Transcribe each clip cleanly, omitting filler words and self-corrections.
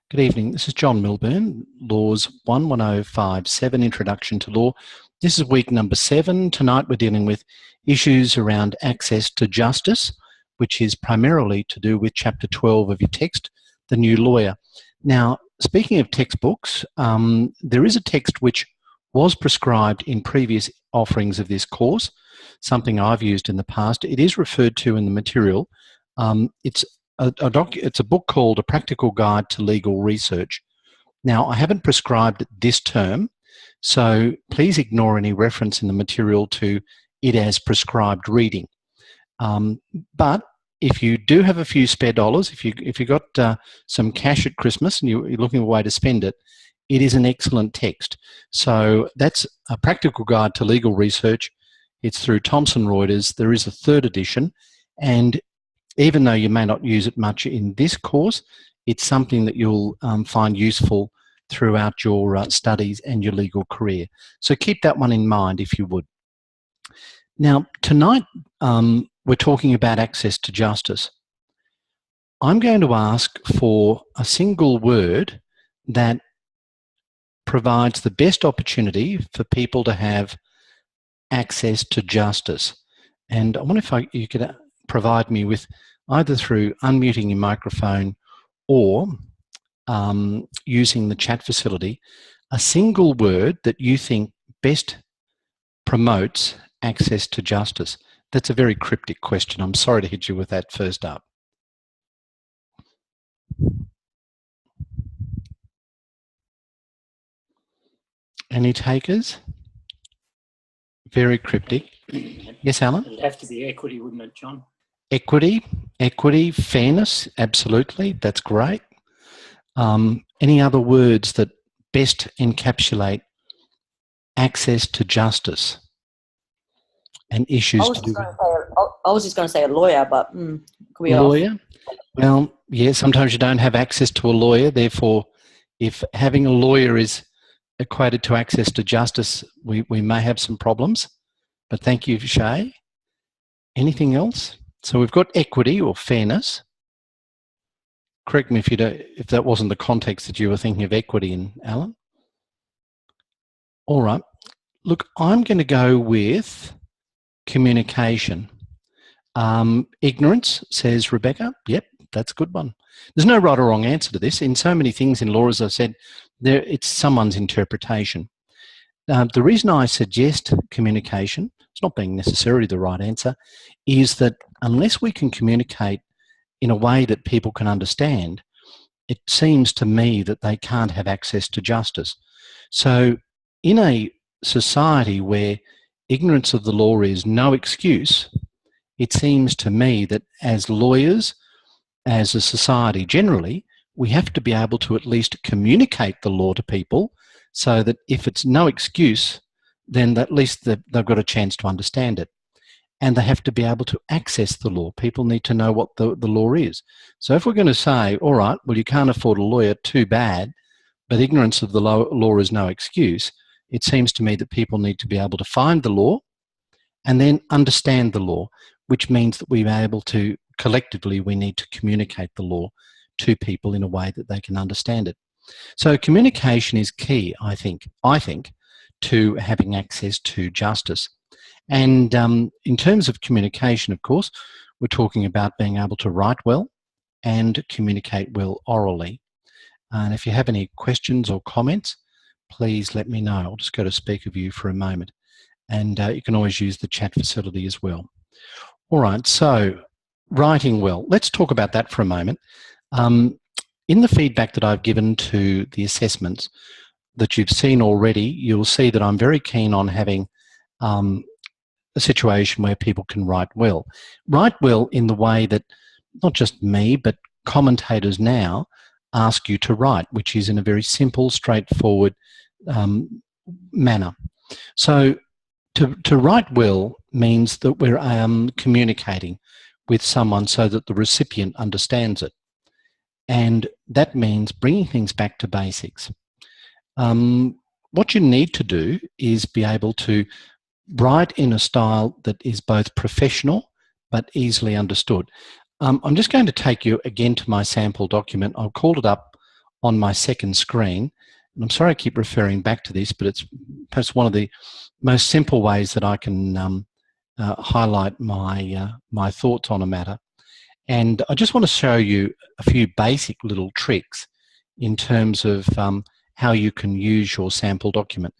Good evening. This is John Milburn, Laws 11057, Introduction to Law. This is week number 7. Tonight we're dealing with issues around access to justice, which is primarily to do with Chapter 12 of your text, The New Lawyer. Now, speaking of textbooks, there is a text which was prescribed in previous offerings of this course, something I've used in the past. It is referred to in the material. It's a book called A Practical Guide to Legal Research. Now, I haven't prescribed this term, so please ignore any reference in the material to it as prescribed reading. But if you do have a few spare dollars, if you got some cash at Christmas and you're looking for a way to spend it, it is an excellent text. So that's A Practical Guide to Legal Research. It's through Thomson Reuters. There is a third edition, and even though you may not use it much in this course, it's something that you'll find useful throughout your studies and your legal career. So keep that one in mind if you would. Now, tonight we're talking about access to justice. I'm going to ask for a single word that provides the best opportunity for people to have access to justice. And I wonder if you could provide me with, either through unmuting your microphone or using the chat facility, a single word that you think best promotes access to justice. That's a very cryptic question. I'm sorry to hit you with that first up. Any takers? Very cryptic. Yes, Alan? It'd have to be equity, wouldn't it, John? Equity, fairness, absolutely, that's great. Any other words that best encapsulate access to justice and issues to do with... I was just going to say a lawyer, but lawyer? Well, yeah, sometimes you don't have access to a lawyer, therefore, if having a lawyer is equated to access to justice, we may have some problems. But thank you, Shay. Anything else? So we've got equity or fairness. Correct me if that wasn't the context that you were thinking of equity in, Alan. All right. Look, I'm going to go with communication. Ignorance, says Rebecca. Yep, that's a good one. There's no right or wrong answer to this. In so many things in law, as I said, it's someone's interpretation. The reason I suggest communication, it's not being necessarily the right answer, is that unless we can communicate in a way that people can understand, it seems to me that they can't have access to justice. So in a society where ignorance of the law is no excuse, it seems to me that as lawyers, as a society generally, we have to be able to at least communicate the law to people so that if it's no excuse, then at least they've got a chance to understand it. And they have to be able to access the law. People need to know what the law is. So if we're going to say, all right, well, you can't afford a lawyer, too bad, but ignorance of the law is no excuse, it seems to me that people need to be able to find the law and then understand the law, which means that we're able to, collectively, we need to communicate the law to people in a way that they can understand it. So communication is key, I think, to having access to justice. And in terms of communication, of course, we're talking about being able to write well and communicate well orally. And if you have any questions or comments, please let me know. I'll just go to speaker view for a moment. And you can always use the chat facility as well. All right, so writing well. Let's talk about that for a moment. In the feedback that I've given to the assessments that you've seen already, you'll see that I'm very keen on having a situation where people can write well. Write well in the way that not just me, but commentators now ask you to write, which is in a very simple, straightforward manner. So to write well means that we're communicating with someone so that the recipient understands it. And that means bringing things back to basics. What you need to do is be able to write in a style that is both professional but easily understood. I'm just going to take you again to my sample document. I've called it up on my second screen. And I'm sorry I keep referring back to this, but it's perhaps one of the most simple ways that I can highlight my thoughts on a matter. And I just want to show you a few basic little tricks in terms of how you can use your sample document.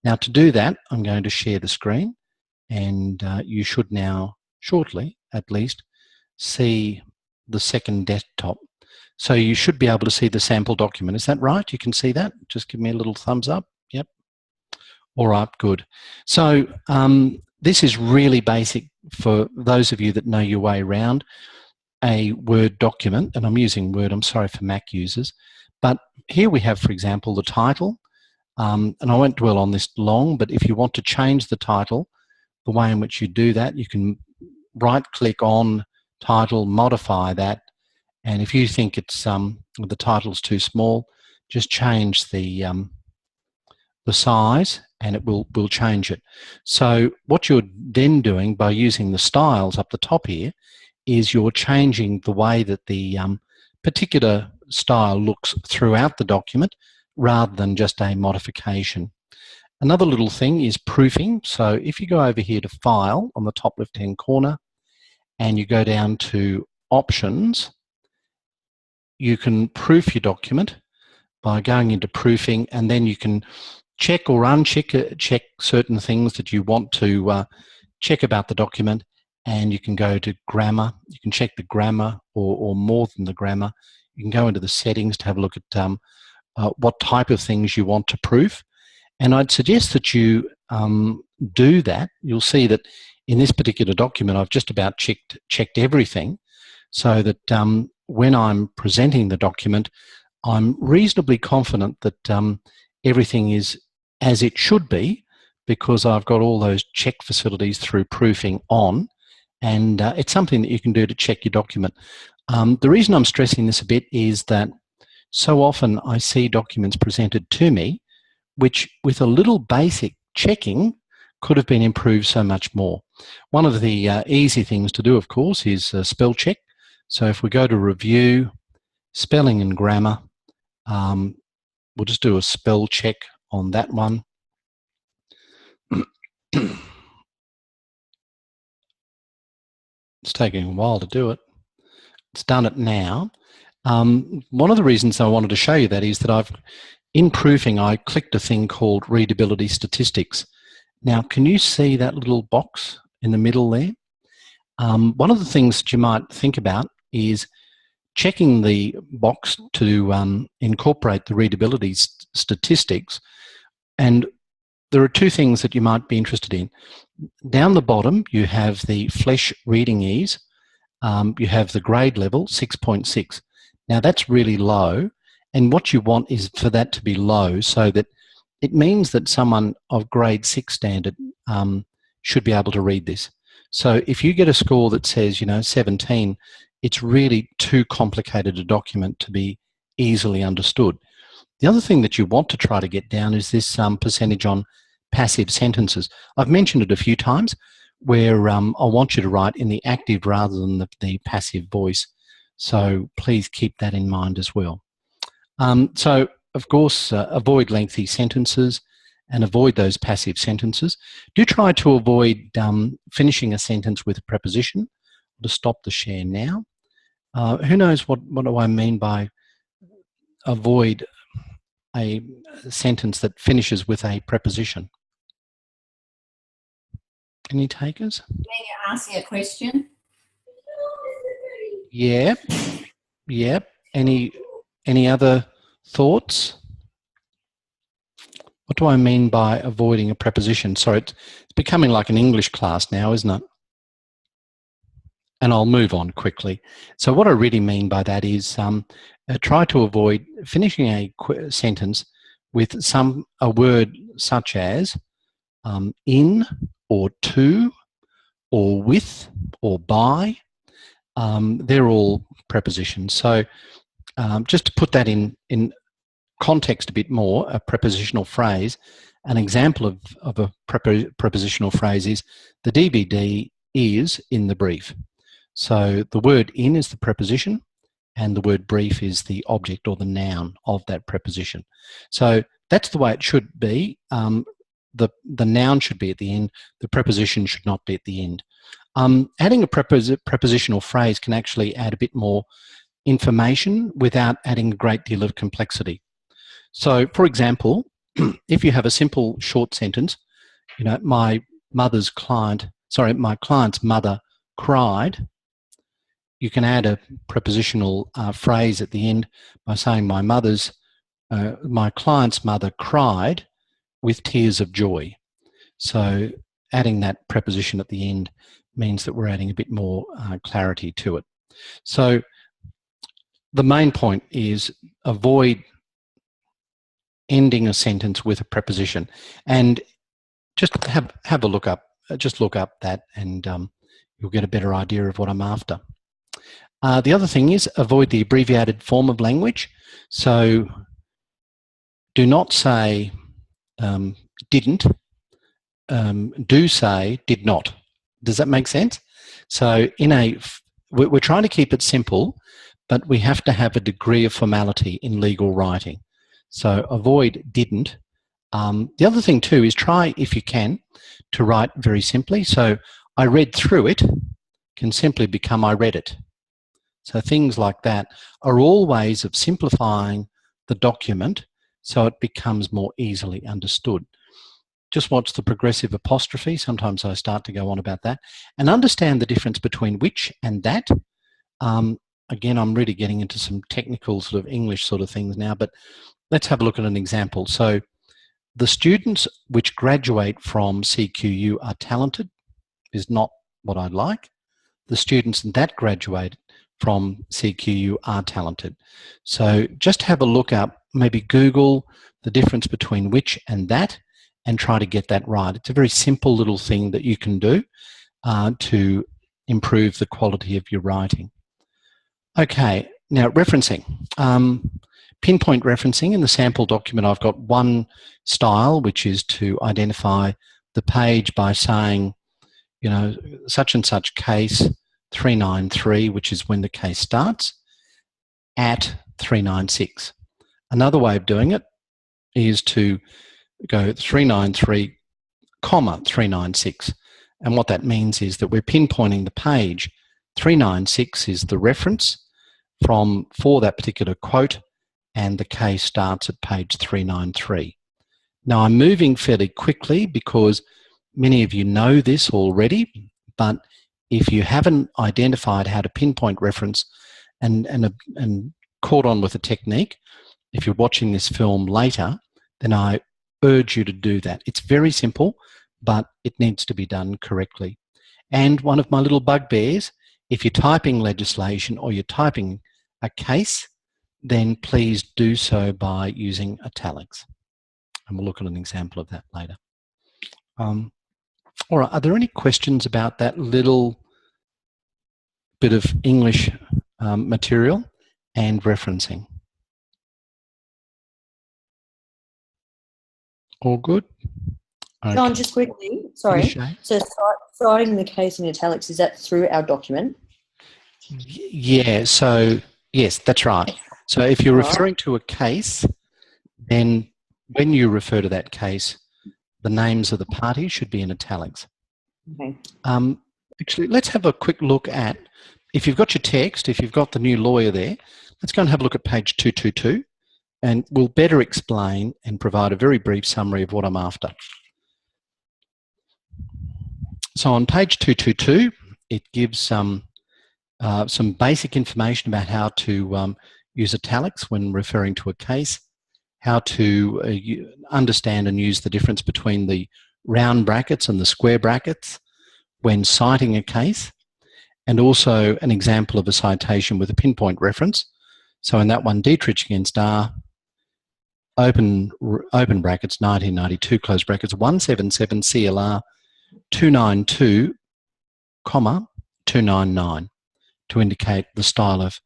Now, to do that, I'm going to share the screen, and you should now, shortly at least, see the second desktop. So you should be able to see the sample document. Is that right? You can see that? Just give me a little thumbs up. Yep. All right, good. So this is really basic for those of you that know your way around a Word document, and I'm using Word, I'm sorry for Mac users, but here we have, for example, the title, and I won't dwell on this long, but if you want to change the title, the way in which you do that, you can right-click on title, modify that, and if you think it's the title's too small, just change the size, and it will change it. So what you're then doing by using the styles up the top here is you're changing the way that the particular style looks throughout the document rather than just a modification. Another little thing is proofing. So if you go over here to File on the top left-hand corner and you go down to Options, you can proof your document by going into proofing, and then you can check or uncheck check certain things that you want to check about the document, and you can go to grammar. You can check the grammar or more than the grammar. You can go into the settings to have a look at what type of things you want to proof. And I'd suggest that you do that. You'll see that in this particular document, I've just about checked everything, so that when I'm presenting the document, I'm reasonably confident that everything is as it should be, because I've got all those check facilities through proofing on, and it's something that you can do to check your document. The reason I'm stressing this a bit is that so often I see documents presented to me which, with a little basic checking, could have been improved so much more. One of the easy things to do, of course, is spell check. So if we go to Review, Spelling and Grammar, we'll just do a spell check on that one. It's taking a while to do it. It's done it now. One of the reasons I wanted to show you that is that in proofing, I clicked a thing called Readability Statistics. Now, can you see that little box in the middle there? One of the things that you might think about is checking the box to incorporate the readability statistics. And there are two things that you might be interested in. Down the bottom, you have the Flesch reading ease. You have the grade level, 6.6. Now, that's really low. And what you want is for that to be low, so that it means that someone of grade 6 standard should be able to read this. So if you get a score that says, 17, it's really too complicated a document to be easily understood. The other thing that you want to try to get down is this percentage on passive sentences. I've mentioned it a few times, where I want you to write in the active rather than the passive voice. So please keep that in mind as well. So, of course, avoid lengthy sentences and avoid those passive sentences. Do try to avoid finishing a sentence with a preposition. I'll just stop the share now. Who knows what do I mean by avoid a sentence that finishes with a preposition? Any takers? May I ask you a question? Yeah. Any other thoughts? What do I mean by avoiding a preposition? Sorry, it's becoming like an English class now, isn't it? And I'll move on quickly. So what I really mean by that is try to avoid finishing a sentence with a word such as in, or to, or with, or by. They're all prepositions. So just to put that in context a bit more, a prepositional phrase, an example of a prepositional phrase is, the DVD is in the brief. So the word in is the preposition, and the word brief is the object or the noun of that preposition. So that's the way it should be. The noun should be at the end. The preposition should not be at the end. Adding a prepositional phrase can actually add a bit more information without adding a great deal of complexity. So, for example, if you have a simple short sentence, you know, my client's mother cried, you can add a prepositional phrase at the end by saying my client's mother cried with tears of joy. So adding that preposition at the end means that we're adding a bit more clarity to it. So the main point is avoid ending a sentence with a preposition, and just have a look up. Just look up that, and you'll get a better idea of what I'm after. The other thing is avoid the abbreviated form of language. So do not say didn't. Do say did not. Does that make sense? So we're trying to keep it simple, but we have to have a degree of formality in legal writing. So avoid didn't. The other thing too is try, if you can, to write very simply. So I read through it can simply become I read it. So things like that are all ways of simplifying the document so it becomes more easily understood. Just watch the progressive apostrophe. Sometimes I start to go on about that. And understand the difference between which and that. Again, I'm really getting into some technical sort of English sort of things now, but let's have a look at an example. So the students which graduate from CQU are talented is not what I'd like. The students that graduate from CQU are talented. So just have a look up, maybe Google the difference between which and that, and try to get that right. It's a very simple little thing that you can do to improve the quality of your writing. Okay, now referencing. Pinpoint referencing. In the sample document, I've got one style, which is to identify the page by saying, you know, such and such case 393, which is when the case starts, at 396. Another way of doing it is to go 393, 396. And what that means is that we're pinpointing the page. 396 is the reference for that particular quote, and the case starts at page 393. Now I'm moving fairly quickly because many of you know this already, but if you haven't identified how to pinpoint reference and caught on with the technique, if you're watching this film later, then I urge you to do that. It's very simple, but it needs to be done correctly. And one of my little bugbears, if you're typing legislation or you're typing a case, then please do so by using italics. And we'll look at an example of that later. All right, are there any questions about that little bit of English material and referencing? All good? Okay. John, just quickly, sorry. So starting the case in italics, is that through our document? Yeah, so yes, that's right. So if you're referring to a case, then when you refer to that case, the names of the parties should be in italics. Okay. Actually, let's have a quick look at, if you've got your text, if you've got the new lawyer there, let's go and have a look at page 222, and we'll better explain and provide a very brief summary of what I'm after. So on page 222, it gives some basic information about how to use italics when referring to a case, how to understand and use the difference between the round brackets and the square brackets when citing a case, and also an example of a citation with a pinpoint reference. So in that one, Dietrich against R, open brackets, 1992, close brackets, 177 CLR 292, 299, to indicate the style of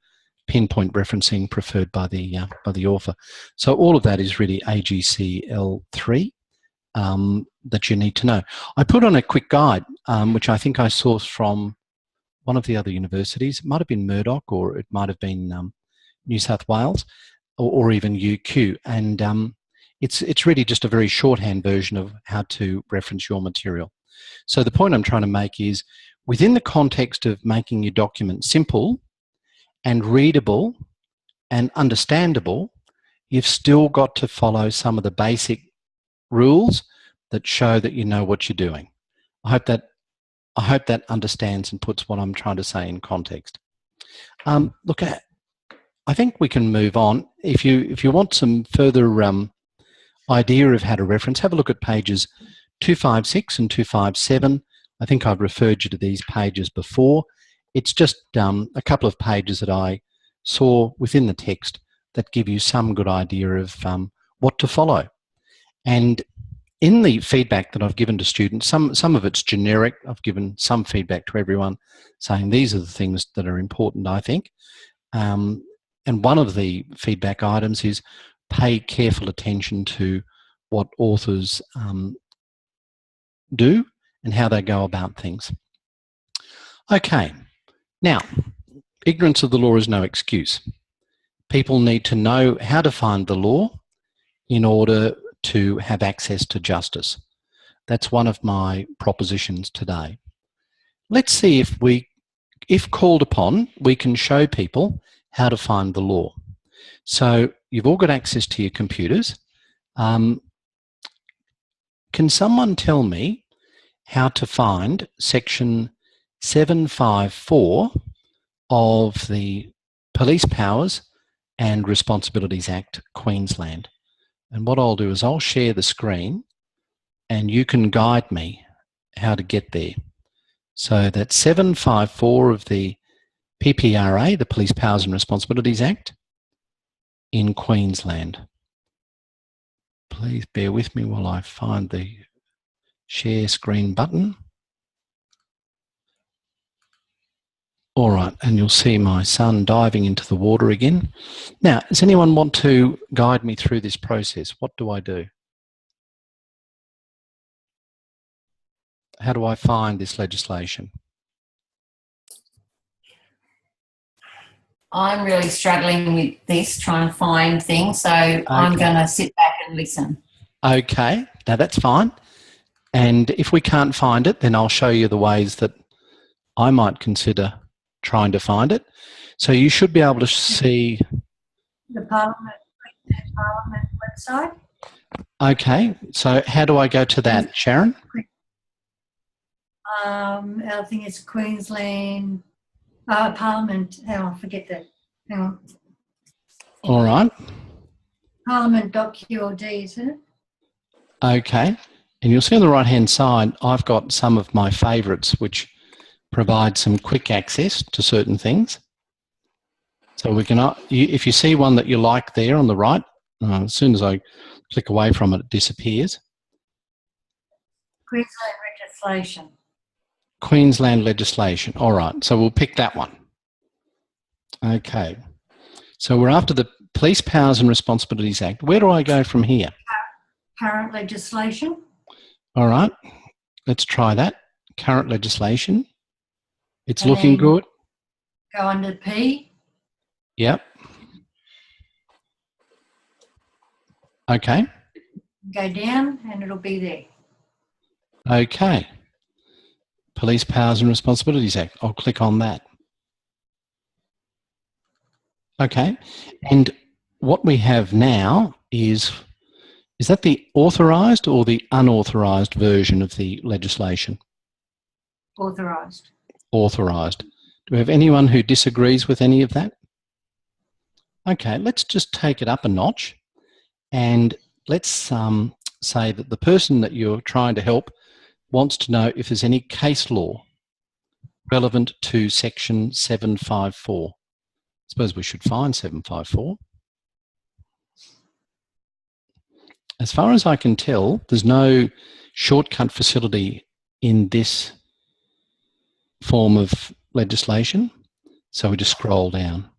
pinpoint referencing preferred by the author. So all of that is really AGCL3 that you need to know. I put on a quick guide, which I think I sourced from one of the other universities. It might have been Murdoch, or it might have been New South Wales, or even UQ. And it's really just a very shorthand version of how to reference your material. So the point I'm trying to make is, within the context of making your document simple and readable and understandable, you've still got to follow some of the basic rules that show that you know what you're doing. I hope that understands and puts what I'm trying to say in context. Look, I think we can move on. If you want some further idea of how to reference, have a look at pages 256 and 257. I think I've referred you to these pages before. It's just a couple of pages that I saw within the text that give you some good idea of what to follow. And in the feedback that I've given to students, some of it's generic. I've given some feedback to everyone saying these are the things that are important, I think. And one of the feedback items is pay careful attention to what authors do and how they go about things. Okay, now, ignorance of the law is no excuse. People need to know how to find the law in order to have access to justice. That's one of my propositions today. Let's see if called upon, we can show people how to find the law. So you've all got access to your computers. Can someone tell me how to find section 754 of the Police Powers and Responsibilities Act, Queensland? And what I'll do is I'll share the screen and you can guide me how to get there. So that's 754 of the PPRA, the Police Powers and Responsibilities Act, in Queensland. Please bear with me while I find the share screen button. All right, and you'll see my son diving into the water again. Now, does anyone want to guide me through this process? What do I do? How do I find this legislation? I'm really struggling with this, trying to find things, so I'm going to sit back and listen. Okay, now that's fine. And if we can't find it, then I'll show you the ways that I might consider trying to find it. So you should be able to see the Parliament website. Okay, so how do I go to that, Sharon? I think it's Queensland Parliament. Oh, I forget that. Hang on. All right. Parliament.qld, isn't it? Okay, and you'll see on the right-hand side, I've got some of my favourites which provide some quick access to certain things. So we can, if you see one that you like there on the right, as soon as I click away from it, it disappears. Queensland legislation. Queensland legislation. All right, so we'll pick that one. Okay, so we're after the Police Powers and Responsibilities Act. Where do I go from here? Current legislation. All right, let's try that. Current legislation. It's looking good. Go under P. Yep. Okay. Go down and it'll be there. Okay. Police Powers and Responsibilities Act. I'll click on that. Okay. And what we have now is that the authorised or the unauthorised version of the legislation? Authorised. Authorised. Do we have anyone who disagrees with any of that? Okay, let's just take it up a notch and let's say that the person that you're trying to help wants to know if there's any case law relevant to section 754. I suppose we should find 754. As far as I can tell, there's no shortcut facility in this form of legislation, so we just scroll down.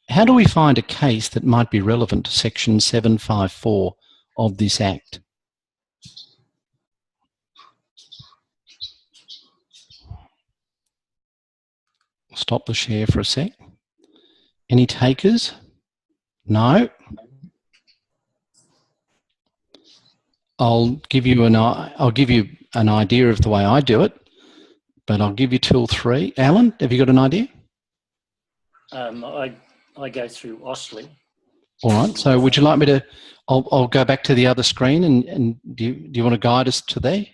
How do we find a case that might be relevant to section 754 of this Act? Stop the share for a sec. Any takers? No. I'll give you an idea of the way I do it, but I'll give you till 3. Alan, have you got an idea? I go through Ostley. All right. So would you like me to? I'll go back to the other screen, and do you want to guide us to there?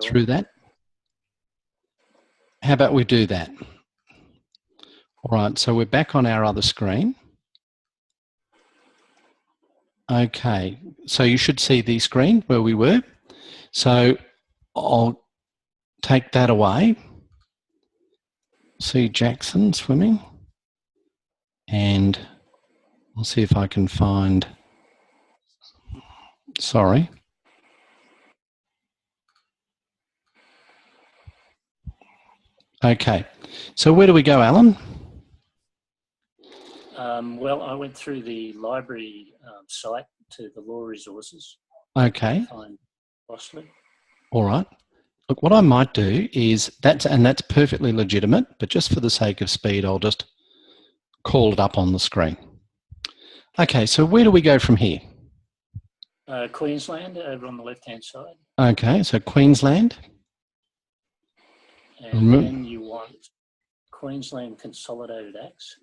Sure. Through that? How about we do that? All right. So we're back on our other screen. Okay. So you should see the screen where we were. So I'll take that away. See Jackson swimming, and I'll see if I can find. Sorry. Okay, so where do we go, Alan? Well, I went through the library site to the law resources. Okay. Find Ostley. All right. Look, what I might do is that's perfectly legitimate, but just for the sake of speed, I'll just call it up on the screen. Okay, so where do we go from here? Queensland, over on the left-hand side. Okay, so Queensland. And then you want Queensland Consolidated Acts.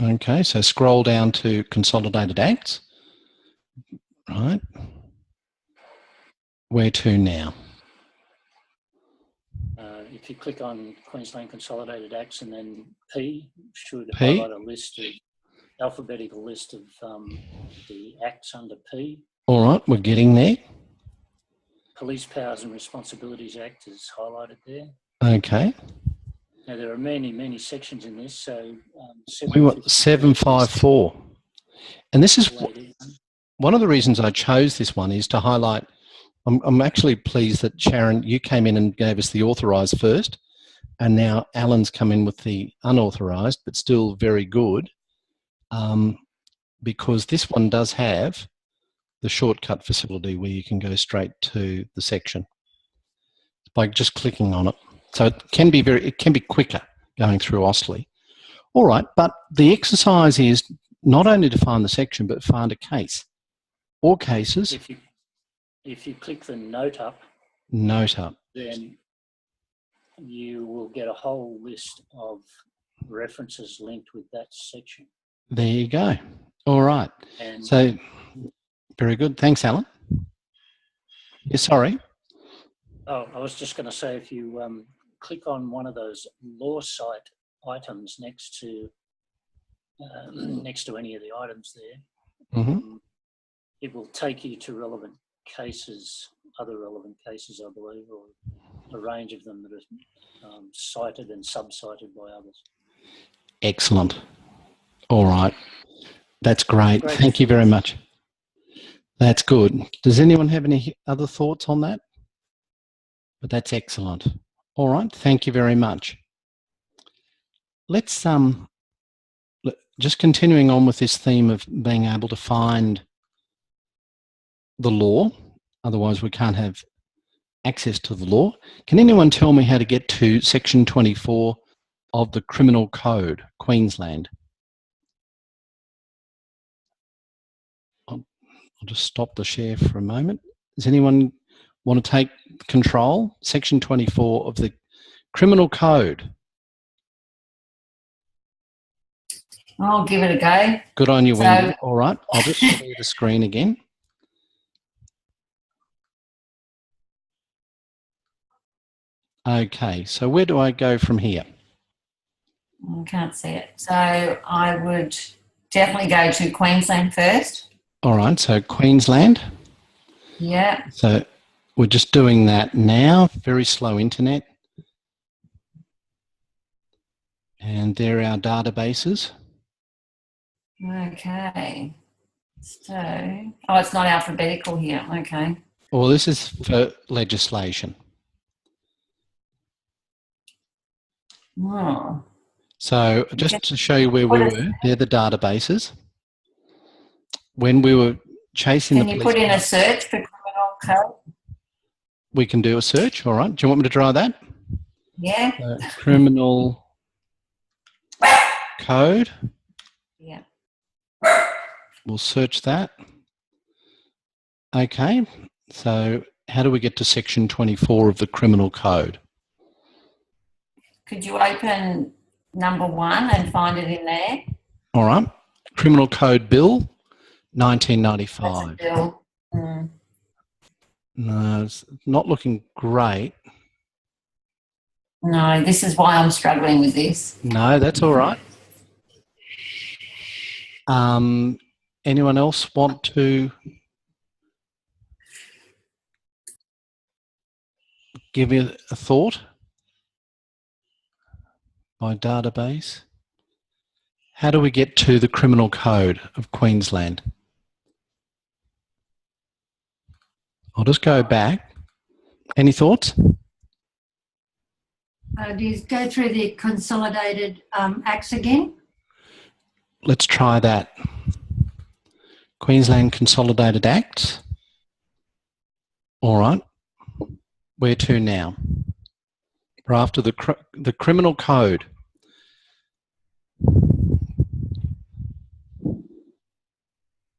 Okay, so scroll down to Consolidated Acts. Right. Where to now? If you click on Queensland Consolidated Acts and then P should P. highlight a list of alphabetical list of the acts under P. All right, we're getting there. Police Powers and Responsibilities Act is highlighted there. Okay. Now there are many sections in this, so we want 754, and this is one of the reasons I chose this one is to highlight. I'm actually pleased that Sharon, you came in and gave us the authorised first, and now Alan's come in with the unauthorised, but still very good, because this one does have the shortcut facility where you can go straight to the section by just clicking on it. So it can be quicker going through Ostley. All right, but the exercise is not only to find the section, but find a case or cases. If you click the note up, then you will get a whole list of references linked with that section. There you go. All right. And so very good. Thanks, Alan. Yeah, sorry. Oh, I was just going to say, if you click on one of those law site items next to any of the items there, it will take you to relevant cases, other relevant cases, I believe, or a range of them that are cited and sub-cited by others. Excellent. All right. That's great. Thank you very much. That's good. Does anyone have any other thoughts on that? But that's excellent. All right. Thank you very much. Let's just continuing on with this theme of being able to find the law. Otherwise, we can't have access to the law. Can anyone tell me how to get to section 24 of the Criminal Code, Queensland? I'll just stop the share for a moment. Does anyone want to take control? Section 24 of the Criminal Code. I'll give it a go. Good on you, Wendy. All right, I'll just share the screen again. Okay, so where do I go from here? I can't see it. So I would definitely go to Queensland first. All right, so Queensland. Yeah. So we're just doing that now. Very slow internet. And there are our databases. Okay. So, oh, it's not alphabetical here. Okay. Well, this is for legislation. Oh. So just to show you where we were, they're the databases. When we were chasing the police... Can you put in a search for criminal code? We can do a search, all right. Do you want me to try that? Yeah. Criminal code. Yeah. We'll search that. Okay, so how do we get to section 24 of the criminal code? Could you open number 1 and find it in there? All right, Criminal Code Bill, That's a 1995. bill. Mm. No, it's not looking great. No, this is why I'm struggling with this. No, that's all right. Anyone else want to give it a thought? By database. How do we get to the Criminal Code of Queensland? I'll just go back. Any thoughts? Do you go through the consolidated acts again? Let's try that. Queensland Consolidated Acts. All right. Where to now? We're after the Criminal Code.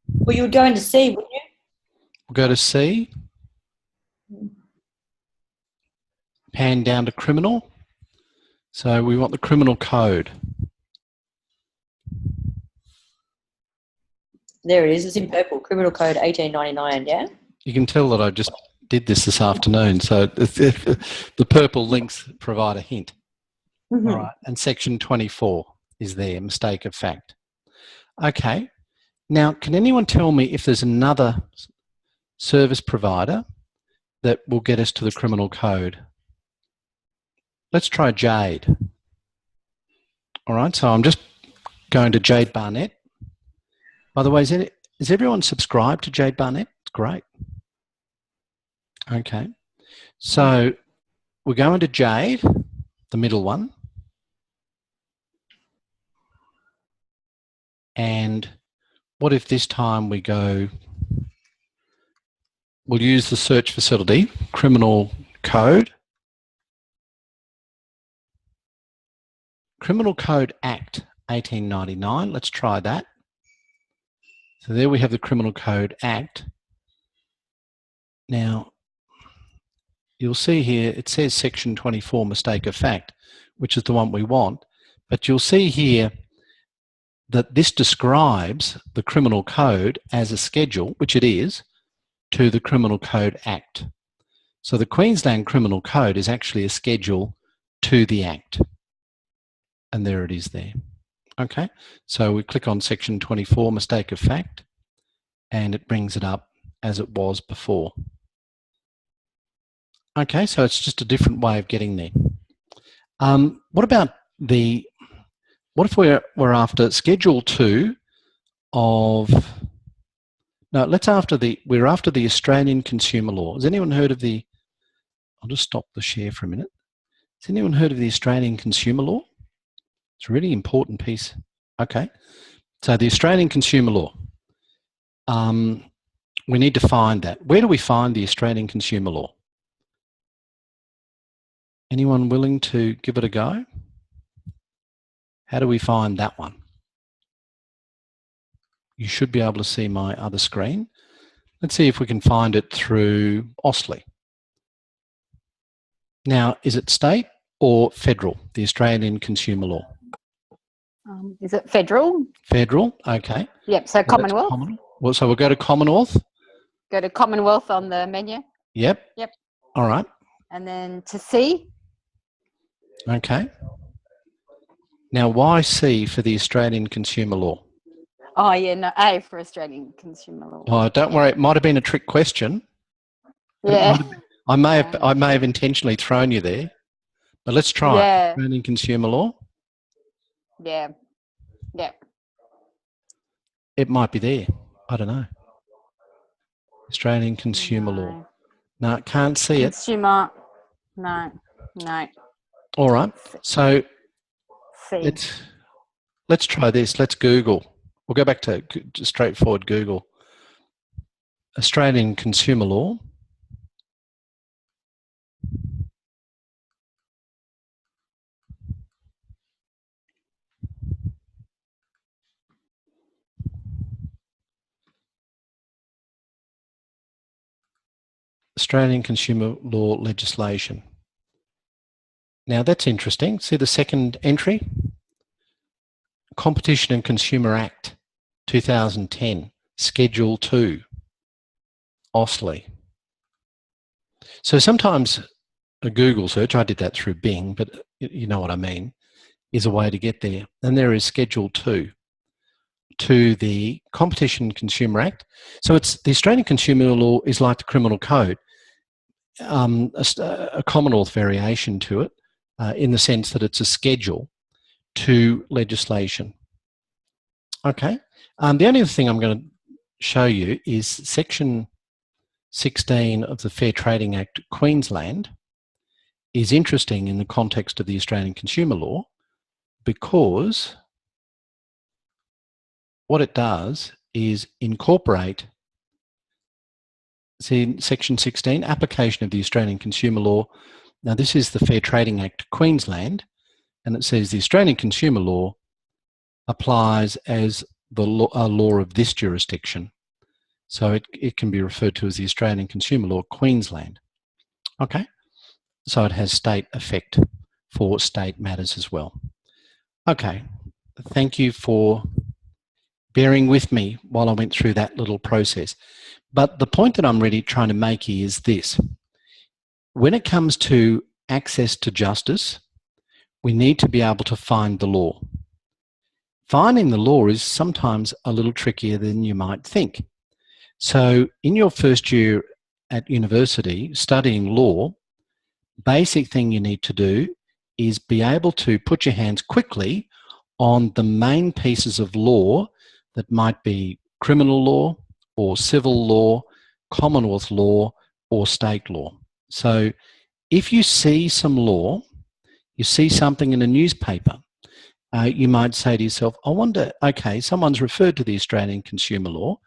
Well, you would go into C, wouldn't you? We'll go to C. Pan down to criminal. So we want the Criminal Code. There it is. It's in purple. Criminal Code 1899, yeah? You can tell that I just did this afternoon. So the purple links provide a hint. Mm-hmm. All right. And section 24 is there, mistake of fact. Okay. Now, can anyone tell me if there's another service provider that will get us to the Criminal Code? Let's try Jade. All right. So I'm just going to Jade Barnett. By the way, is everyone subscribed to Jade Barnett? It's great. Okay. So we're going to Jade, the middle one. And what if this time we go, we'll use the search facility, Criminal Code. Criminal Code Act 1899. Let's try that. So there we have the Criminal Code Act. Now, you'll see here, it says section 24, mistake of fact, which is the one we want. But you'll see here that this describes the Criminal Code as a schedule, which it is, to the Criminal Code Act. So the Queensland Criminal Code is actually a schedule to the Act. And there it is there. Okay, so we click on section 24, mistake of fact, and it brings it up as it was before. Okay, so it's just a different way of getting there. What about what if we're after Schedule 2 of, no, we're after the Australian Consumer Law. Has anyone heard of I'll just stop the share for a minute. Has anyone heard of the Australian Consumer Law? It's a really important piece. Okay, so the Australian Consumer Law. We need to find that. Where do we find the Australian Consumer Law? Anyone willing to give it a go? How do we find that one? You should be able to see my other screen. Let's see if we can find it through AUSTLI. Now, is it state or federal, the Australian Consumer Law? Is it federal? Federal, okay. Yep, so Commonwealth. Well, so we'll go to Commonwealth. Go to Commonwealth on the menu. Yep. Yep. All right. And then to C. Okay. Now, why C for the Australian Consumer Law? Oh, yeah, no, A for Australian Consumer Law. Oh, don't worry. It might have been a trick question. Yeah. I may have intentionally thrown you there, but let's try it. Australian Consumer Law. Yeah. Yeah. It might be there. I don't know. Australian Consumer Law. No, can't see it. Consumer. No. All right. So C. let's try this. Let's Google. We'll go back to straightforward Google. Australian Consumer Law. Australian consumer law legislation. Now that's interesting. See the second entry? Competition and Consumer Act 2010, Schedule 2, OSLI. So sometimes a Google search, I did that through Bing, but you know what I mean, is a way to get there. And there is Schedule 2 to the Competition and Consumer Act. So it's the Australian consumer law is like the criminal code, a Commonwealth variation to it, in the sense that it's a schedule to legislation. Okay. The only other thing I'm going to show you is Section 16 of the Fair Trading Act, Queensland, is interesting in the context of the Australian consumer law because what it does is incorporate, see Section 16, application of the Australian consumer law. Now this is the Fair Trading Act, Queensland, and it says the Australian consumer law applies as the law of this jurisdiction. So it can be referred to as the Australian consumer law, Queensland. Okay, so it has state effect for state matters as well. Okay, thank you for bearing with me while I went through that little process. But the point that I'm really trying to make here is this. When it comes to access to justice, we need to be able to find the law. Finding the law is sometimes a little trickier than you might think. So in your first year at university studying law, basic thing you need to do is be able to put your hands quickly on the main pieces of law that might be criminal law or civil law, Commonwealth law or state law. So if you see some law, you see something in a newspaper, you might say to yourself, I wonder, okay, someone's referred to the Australian consumer law.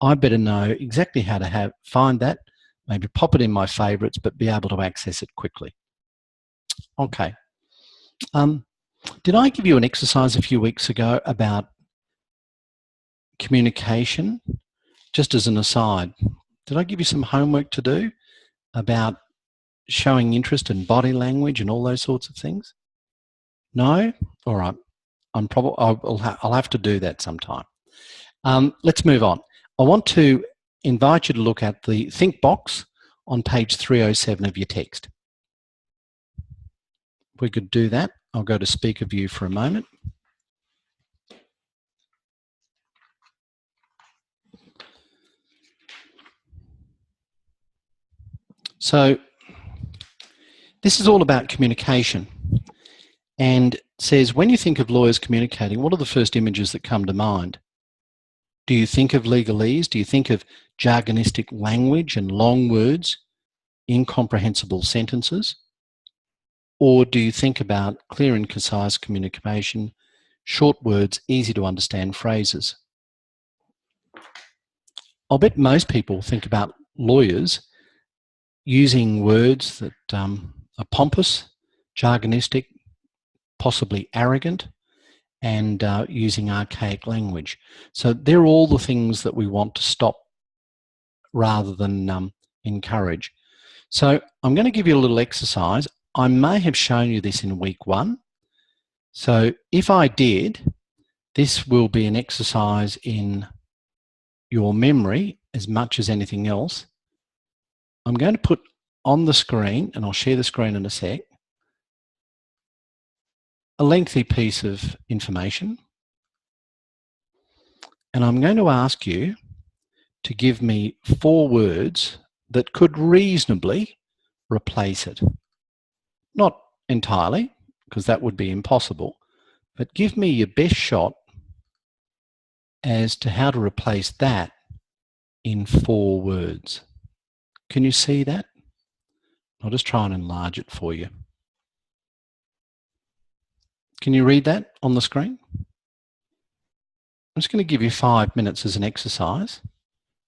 I better know exactly how to find that, maybe pop it in my favourites, but be able to access it quickly. Okay. Did I give you an exercise a few weeks ago about communication? Just as an aside, did I give you some homework to do about showing interest in body language and all those sorts of things? No? All right. I'll have to do that sometime. Let's move on. I want to invite you to look at the think box on page 307 of your text. If we could do that, I'll go to speaker view for a moment. So this is all about communication, and says when you think of lawyers communicating, what are the first images that come to mind? Do you think of legalese? Do you think of jargonistic language and long words, incomprehensible sentences? Or do you think about clear and concise communication, short words, easy to understand phrases? I'll bet most people think about lawyers using words that are pompous, jargonistic, possibly arrogant, and using archaic language. So they're all the things that we want to stop rather than encourage. So I'm going to give you a little exercise. I may have shown you this in week 1. So if I did, this will be an exercise in your memory as much as anything else. I'm going to put on the screen, and I'll share the screen in a sec, a lengthy piece of information. And I'm going to ask you to give me 4 words that could reasonably replace it. Not entirely, because that would be impossible, but give me your best shot as to how to replace that in 4 words. Can you see that? I'll just try and enlarge it for you. Can you read that on the screen? I'm just going to give you 5 minutes as an exercise,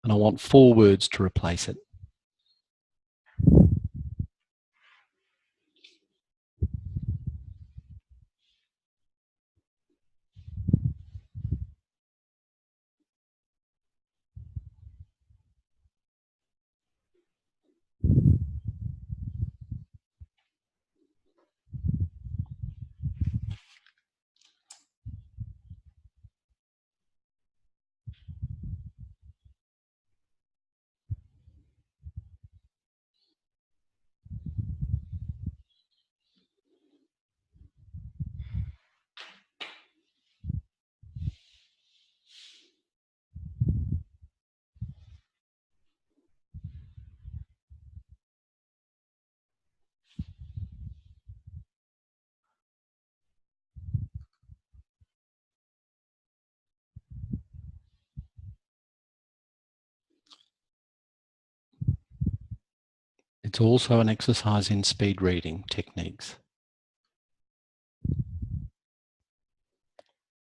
and I want 4 words to replace it. It's also an exercise in speed reading techniques.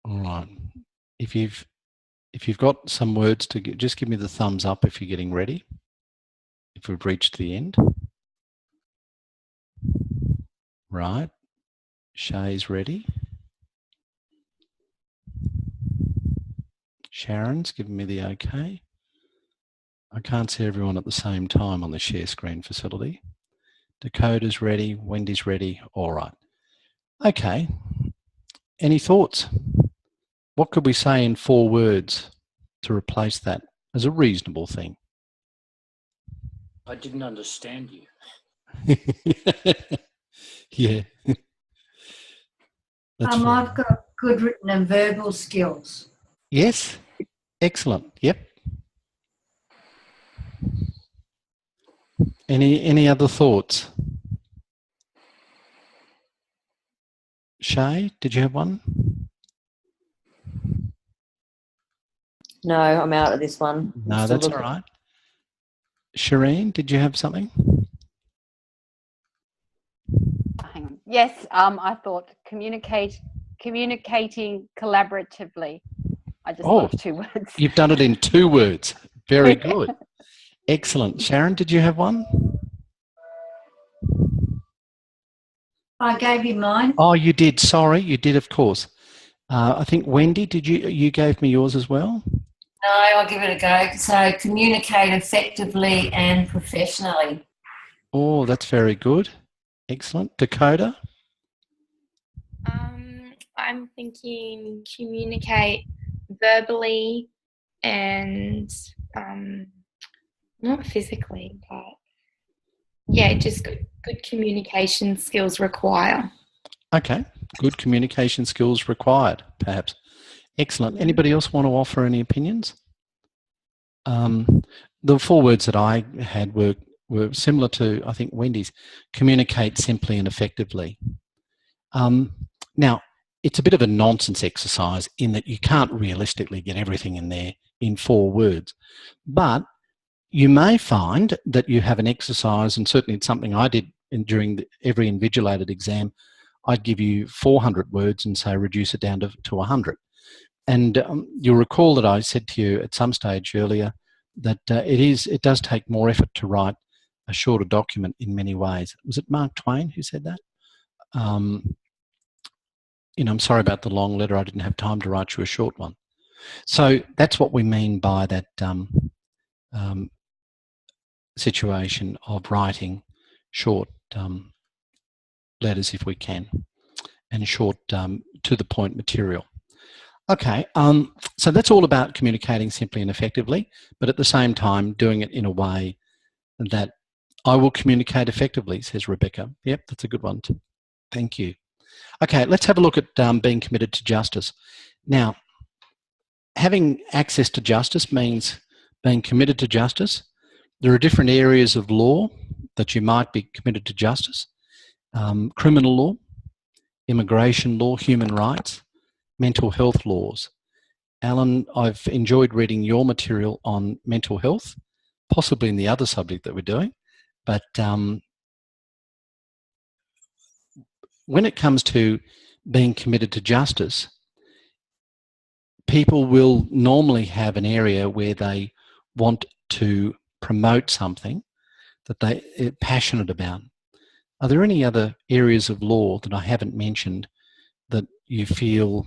All right. If you've got some words to get, just give me the thumbs up if you're getting ready. If we've reached the end. Right. Shay's ready. Sharon's giving me the okay. I can't see everyone at the same time on the share screen facility. Dakota's ready. Wendy's ready. All right. Okay. Any thoughts? What could we say in 4 words to replace that as a reasonable thing? I didn't understand you. Yeah. I've got good written and verbal skills. Yes. Excellent. Yep. Any other thoughts? Shay, did you have one? No, I'm out of this one. No, that's all right. Shireen, did you have something? Hang on. Yes, I thought communicating collaboratively. I just thought of 2 words. You've done it in 2 words. Very good. Excellent. Sharon, did you have one? I gave you mine. Oh, you did. Sorry, you did, of course. I think Wendy, did you gave me yours as well? No, I'll give it a go. So communicate effectively and professionally. Oh, that's very good. Excellent. Dakota? I'm thinking communicate verbally and not physically, but yeah, just good communication skills require. Okay. Good communication skills required, perhaps. Excellent. Anybody else want to offer any opinions? The 4 words that I had were similar to, I think, Wendy's. Communicate simply and effectively. Now, it's a bit of a nonsense exercise in that you can't realistically get everything in there in 4 words. But you may find that you have an exercise, and certainly it's something I did during every invigilated exam. I'd give you 400 words and say reduce it down to 100. And you'll recall that I said to you at some stage earlier that it does take more effort to write a shorter document in many ways. Was it Mark Twain who said that? I'm sorry about the long letter. I didn't have time to write you a short one. So that's what we mean by that situation of writing short letters if we can, and short to the point material. Okay, so that's all about communicating simply and effectively, but at the same time doing it in a way that I will communicate effectively, says Rebecca. Yep, that's a good one too. Thank you. Okay, let's have a look at being committed to justice. Now, having access to justice means being committed to justice. There are different areas of law that you might be committed to justice. Criminal law, immigration law, human rights, mental health laws. Alan, I've enjoyed reading your material on mental health, possibly in the other subject that we're doing, but when it comes to being committed to justice, people will normally have an area where they want to promote something that they're passionate about. Are there any other areas of law that I haven't mentioned that you feel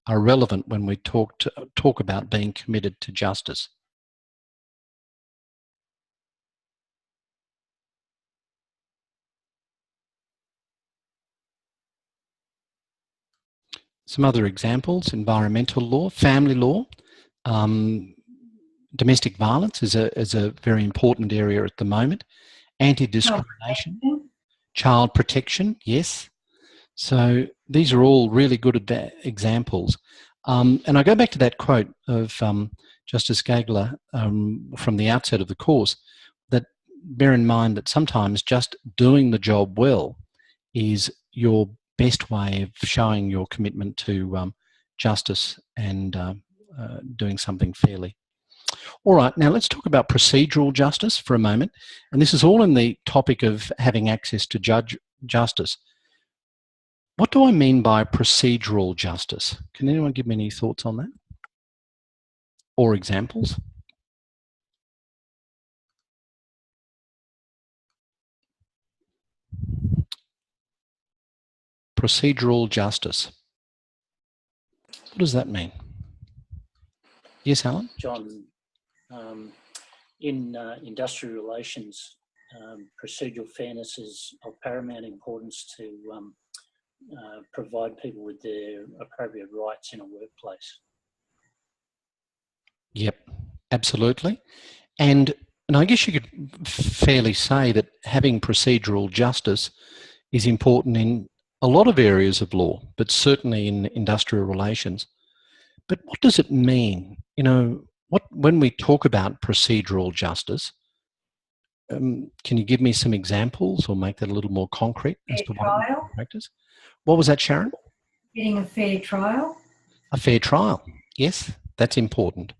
are relevant when we talk about being committed to justice? Some other examples: environmental law, family law, domestic violence is a very important area at the moment. Anti-discrimination, child protection, yes. So these are all really good examples. And I go back to that quote of Justice Gagler from the outset of the course, that bear in mind that sometimes just doing the job well is your best way of showing your commitment to justice and doing something fairly. All right, now let's talk about procedural justice for a moment. And this is all in the topic of having access to justice. What do I mean by procedural justice? Can anyone give me any thoughts on that? Or examples? Procedural justice. What does that mean? Yes, Alan? John, in industrial relations, procedural fairness is of paramount importance to provide people with their appropriate rights in a workplace. Yep, absolutely. And I guess you could fairly say that having procedural justice is important in a lot of areas of law, but certainly in industrial relations. But what does it mean? You know, when we talk about procedural justice, can you give me some examples or make that a little more concrete as to what it practice? What was that, Sharon? Getting a fair trial. A fair trial. Yes, that's important.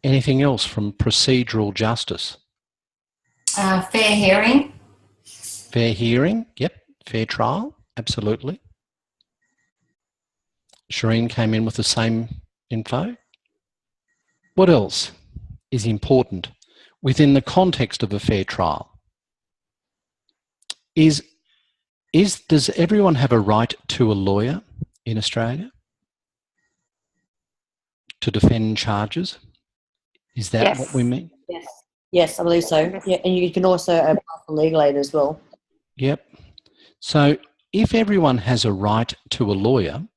Anything else from procedural justice? Fair hearing. Fair hearing. Yep. Fair trial. Absolutely. Shireen came in with the same info. What else is important within the context of a fair trial? Does everyone have a right to a lawyer in Australia to defend charges? Is that what we mean? Yes. Yes, I believe so. Yeah, and you can also apply for legal aid as well. Yep. So if everyone has a right to a lawyer,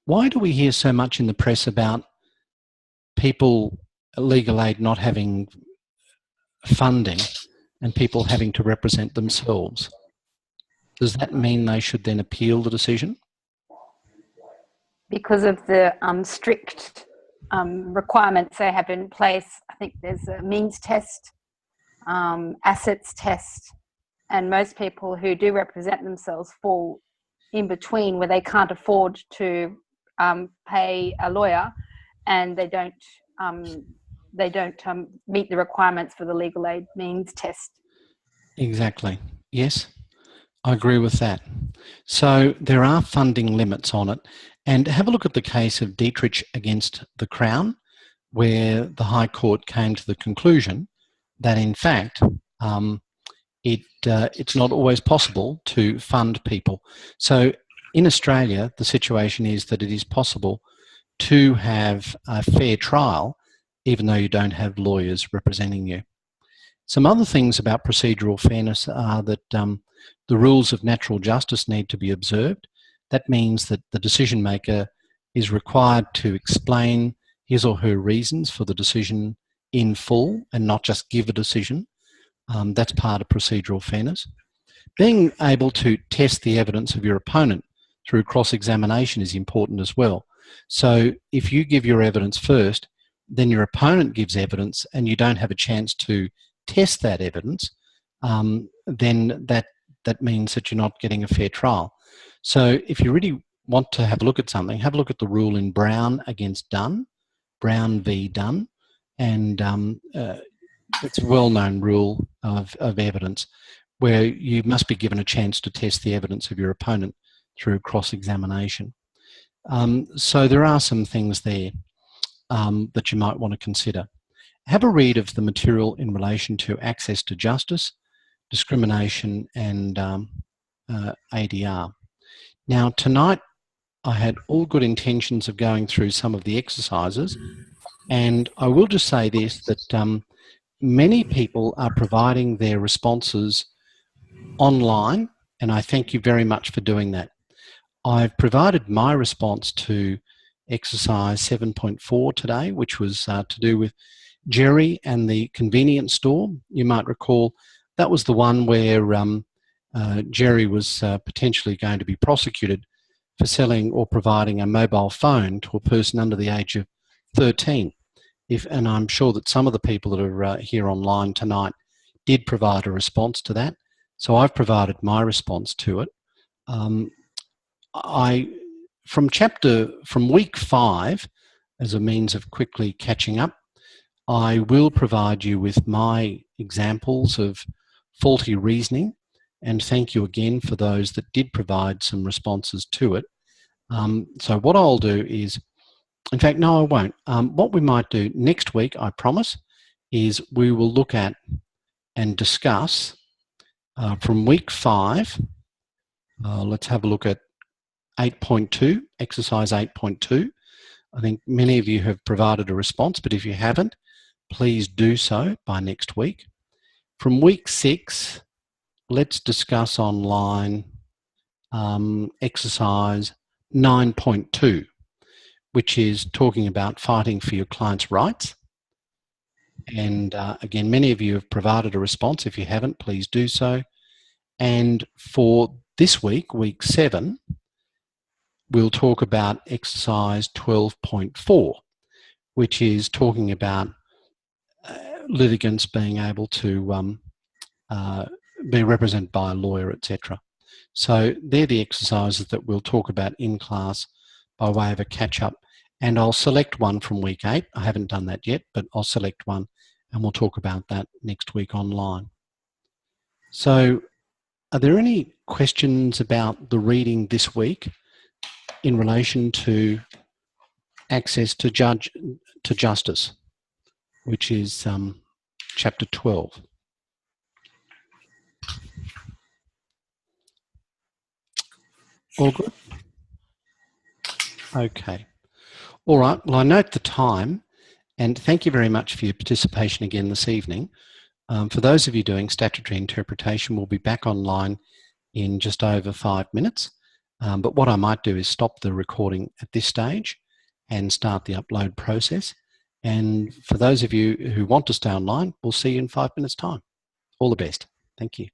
why do we hear so much in the press about people, legal aid not having funding and people having to represent themselves? Does that mean they should then appeal the decision? Because of the strict requirements they have in place. I think there's a means test, assets test, and most people who do represent themselves fall in between where they can't afford to pay a lawyer, and they don't meet the requirements for the legal aid means test. Exactly. Yes, I agree with that. So there are funding limits on it. And have a look at the case of Dietrich against the Crown, where the High Court came to the conclusion that, in fact, it's not always possible to fund people. So in Australia, the situation is that it is possible to have a fair trial, even though you don't have lawyers representing you. Some other things about procedural fairness are that the rules of natural justice need to be observed. That means that the decision maker is required to explain his or her reasons for the decision in full and not just give a decision. That's part of procedural fairness. Being able to test the evidence of your opponent through cross-examination is important as well. So if you give your evidence first, then your opponent gives evidence and you don't have a chance to test that evidence, then that means that you're not getting a fair trial. So if you really want to have a look at something, have a look at the rule in Brown against Dunn, Brown v. Dunn, and it's a well-known rule of evidence where you must be given a chance to test the evidence of your opponent through cross-examination. So there are some things there that you might want to consider. Have a read of the material in relation to access to justice, discrimination, and ADR. Now, tonight I had all good intentions of going through some of the exercises, and I will just say this, that many people are providing their responses online, and I thank you very much for doing that. I've provided my response to exercise 7.4 today, which was to do with Jerry and the convenience store. You might recall that was the one where Jerry was potentially going to be prosecuted for selling or providing a mobile phone to a person under the age of 13. And I'm sure that some of the people that are here online tonight did provide a response to that. So I've provided my response to it. From week 5, as a means of quickly catching up, I will provide you with my examples of faulty reasoning, and thank you again for those that did provide some responses to it. So what I'll do is, in fact, no, I won't. What we might do next week, I promise, is we will look at and discuss from week 5. Let's have a look at 8.2, exercise 8.2. I think many of you have provided a response, but if you haven't, please do so by next week. From week 6, let's discuss online exercise 9.2, which is talking about fighting for your client's rights. And again, many of you have provided a response. If you haven't, please do so. And for this week, week 7, we'll talk about exercise 12.4, which is talking about litigants being able to be represented by a lawyer, etc. So they're the exercises that we'll talk about in class by way of a catch-up. And I'll select one from week 8. I haven't done that yet, but I'll select one and we'll talk about that next week online. So are there any questions about the reading this week in relation to access to justice, which is chapter 12? All good? Okay. All right. Well, I note the time, and thank you very much for your participation again this evening. For those of you doing statutory interpretation, we'll be back online in just over 5 minutes. But what I might do is stop the recording at this stage and start the upload process. And for those of you who want to stay online, we'll see you in 5 minutes' time. All the best. Thank you.